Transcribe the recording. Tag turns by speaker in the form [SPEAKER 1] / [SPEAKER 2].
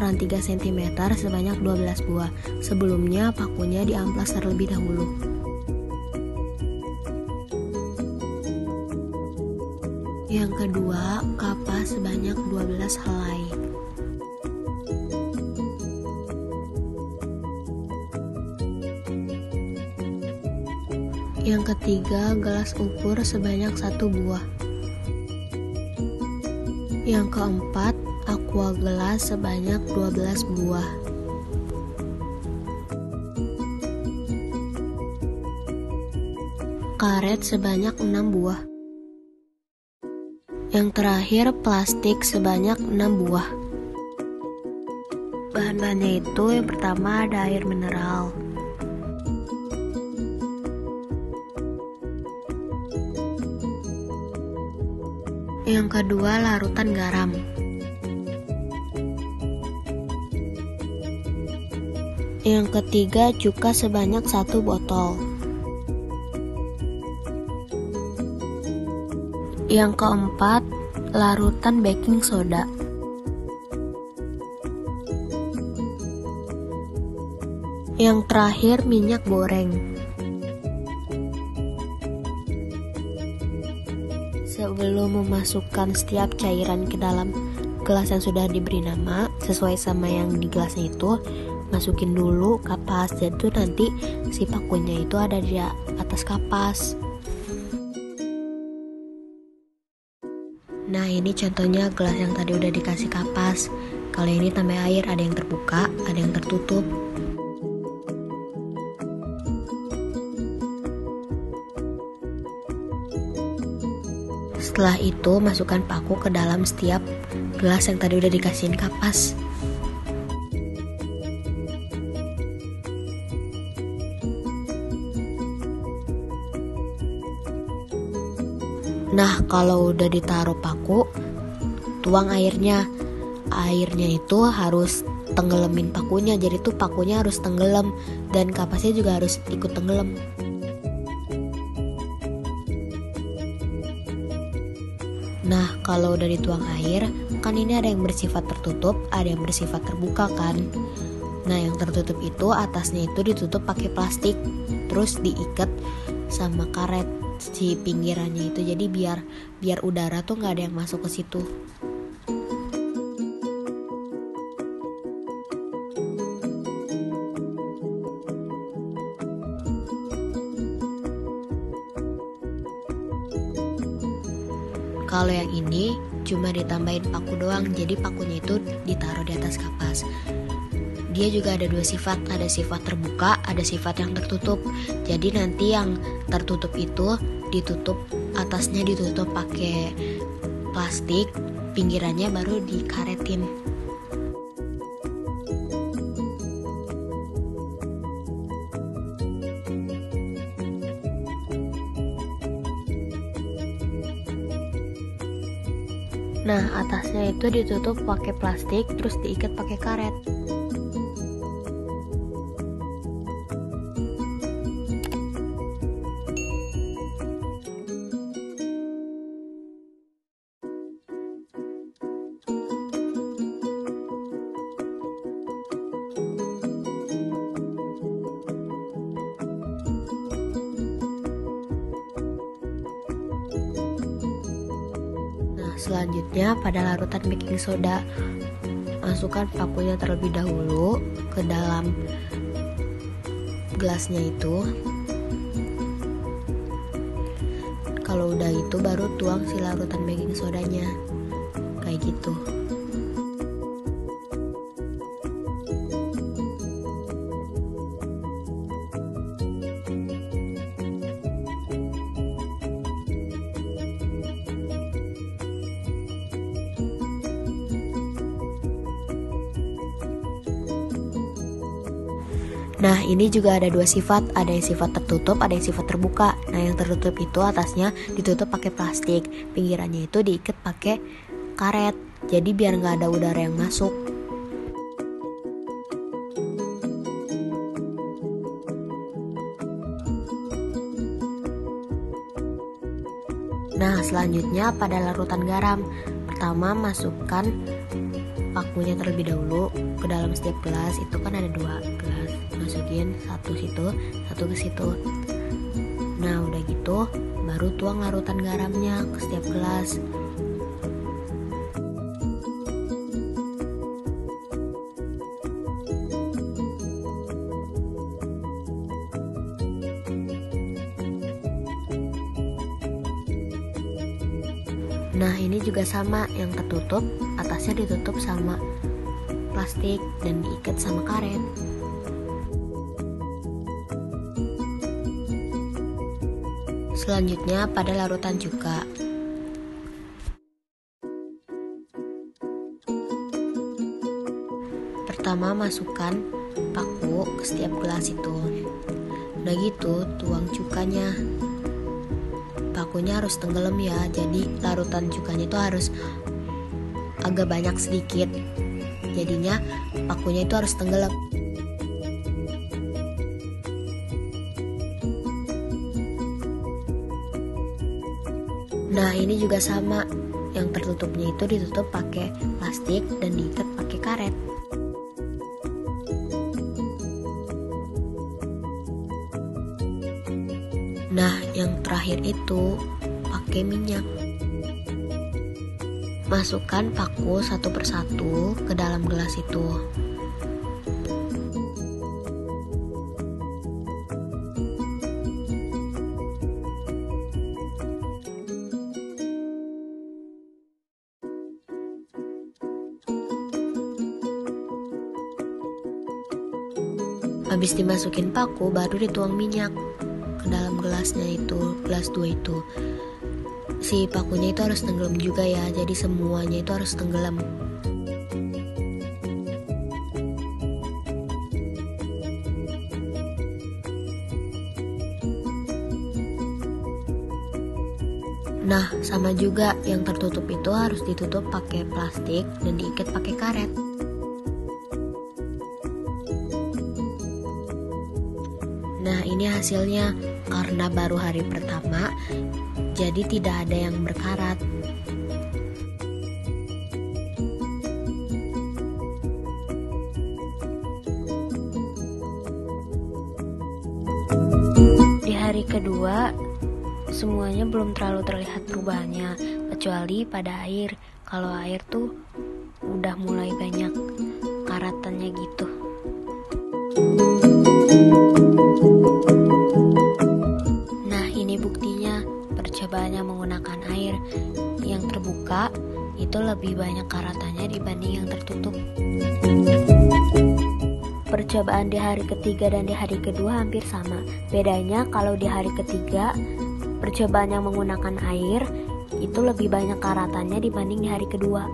[SPEAKER 1] ukuran 3 cm sebanyak 12 buah. Sebelumnya pakunya diamplas terlebih dahulu. Yang kedua, kapas sebanyak 12 helai. Yang ketiga, gelas ukur sebanyak 1 buah. Yang keempat, aqua gelas sebanyak 12 buah. Karet sebanyak 6 buah. Yang terakhir, plastik sebanyak 6 buah. Bahan-bahannya itu yang pertama ada air mineral. Yang kedua, larutan garam. Yang ketiga, cuka sebanyak 1 botol. Yang keempat, larutan baking soda. Yang terakhir, minyak goreng. Sebelum memasukkan setiap cairan ke dalam gelas yang sudah diberi nama sesuai sama yang di gelasnya itu, masukin dulu kapas. Jadi nanti si pakunya itu ada di atas kapas. Nah, ini contohnya gelas yang tadi udah dikasih kapas. Kalau ini tambah air, ada yang terbuka, ada yang tertutup. Setelah itu, masukkan paku ke dalam setiap gelas yang tadi udah dikasihin kapas. Nah, kalau udah ditaruh paku, tuang airnya. Airnya itu harus tenggelamin pakunya, jadi tuh pakunya harus tenggelam dan kapasnya juga harus ikut tenggelam. Nah, kalau udah dituang air, kan ini ada yang bersifat tertutup, ada yang bersifat terbuka kan. Nah, yang tertutup itu atasnya itu ditutup pakai plastik, terus diikat sama karet si pinggirannya itu. Jadi biar udara tuh nggak ada yang masuk ke situ. Kalau yang ini cuma ditambahin paku doang, jadi pakunya itu ditaruh di atas kapas. Dia juga ada 2 sifat, ada sifat terbuka, ada sifat yang tertutup. Jadi nanti yang tertutup itu ditutup, atasnya ditutup pakai plastik, pinggirannya baru dikaretin. Nah, atasnya itu ditutup pakai plastik, terus diikat pakai karet. Selanjutnya pada larutan baking soda, masukkan pakunya terlebih dahulu ke dalam gelasnya itu. Kalau udah itu baru tuang si larutan baking sodanya, kayak gitu. Nah, ini juga ada 2 sifat, ada yang sifat tertutup, ada yang sifat terbuka. Nah, yang tertutup itu atasnya ditutup pakai plastik, pinggirannya itu diikat pakai karet, jadi biar nggak ada udara yang masuk. Nah, selanjutnya pada larutan garam. Pertama, masukkan pakunya terlebih dahulu ke dalam setiap gelas. Itu kan ada 2 gelas, masukin satu situ, satu ke situ. Nah udah gitu baru tuang larutan garamnya ke setiap gelas. Nah ini juga sama, yang ketutup atasnya ditutup sama plastik dan diikat sama karet. Selanjutnya pada larutan cuka. Pertama masukkan paku ke setiap gelas itu. Udah gitu tuang cukanya. Pakunya harus tenggelam ya, jadi larutan cukanya itu harus agak banyak sedikit. Jadinya pakunya itu harus tenggelam. Nah ini juga sama, yang tertutupnya itu ditutup pakai plastik dan diikat pakai karet. Nah yang terakhir itu pakai minyak. Masukkan paku satu persatu ke dalam gelas itu. Habis dimasukin paku baru dituang minyak ke dalam gelasnya itu, gelas 2 itu. Si pakunya itu harus tenggelam juga ya, jadi semuanya itu harus tenggelam. Nah, sama juga yang tertutup itu harus ditutup pakai plastik dan diikat pakai karet. Nah, ini hasilnya. Karena baru hari pertama, jadi tidak ada yang berkarat. Di hari kedua, semuanya belum terlalu terlihat perubahannya, kecuali pada air. Kalau air tuh udah mulai banyak karatannya gitu. Percobaannya menggunakan air yang terbuka itu lebih banyak karatannya dibanding yang tertutup. Percobaan di hari ketiga dan di hari kedua hampir sama. Bedanya kalau di hari ketiga percobaan yang menggunakan air itu lebih banyak karatannya dibanding di hari kedua.